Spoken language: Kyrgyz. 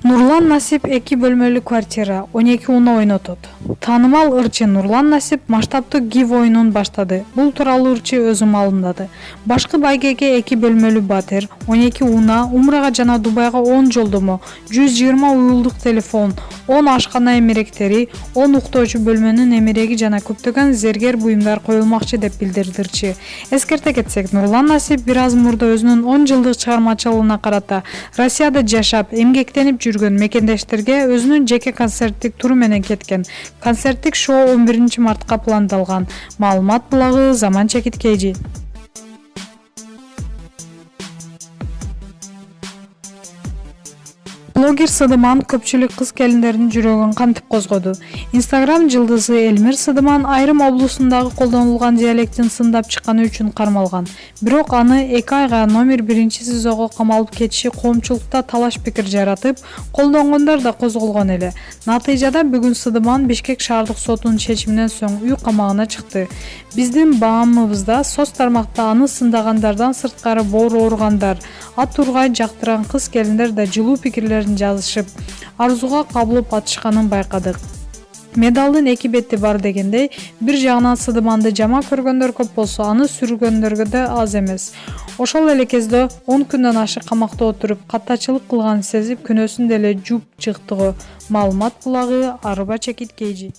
Нурлан Насип 2 бөлмөлүү квартира 12 уна ойнотот. Таанымал ырчы Нурлан Насип масштабдуу гив оюнун баштады. Бул тууралуу ырчы өзү маалымдады. Башкы байгеге 2 бөлмөлүү батир, 12 уна, Умрага жана Дубайга 10 жолдомо, 120 уюлдук телефон, 10 ашкана эмеректери, 10 уктоочу бөлмөнүн эмереги жана көптөгөн зергер буюмдар коюлмакчы деп билдирди ырчы. Эскерте кетсек, Нурлан Насип бир аз мурда өзүнүн 10 жылдык чыгармачылыгына карата Россияда жашап, эмгектенип жүргөн мекендештерге өзүнүн жеке концерттик туру менен кеткен. Концерттик шоу 11 мартка пландалган. Маалымат булагы Заман Чекит KG. Блогер Сыдыман көпчүлүк кыз келиндердин жүрөгүн кантип козгоду. Instagram жылдызы Элмир Сыдыман айрым облусундагы колдонулган диалектин сындап чыкканы үчүн кармалган. Бирок аны 2 айга номер 1 СИЗОго камалып кетиши коомчулукта талаш пикир жаратып, колдонгондор да козголгон эле. Натыйжада бүгүн Сыдыман Бишкек шаардык сотунун чечиминен соң үй камагына чыкты. Биздин баамыбызда соц тармакта аны сындагандардан сырткары боор ооругандар, ат тургай жактырган кыз келиндер да жылуу пикирлерин жазышып, арзуга кабылып атышканын байкадык. Медалдын 2 бети бар дегендей, бир жагынан Сыдыманды жаман көргөндөр көп болсо, аны сүргөндөргө да аз эмес. Ошол эле кезде 10 күндөн ашык камакта отуруп, каттачылык кылганын сезип, күнөөсүн деле жууп чыктыгы. Маалымат булагы Арба Чекит KG.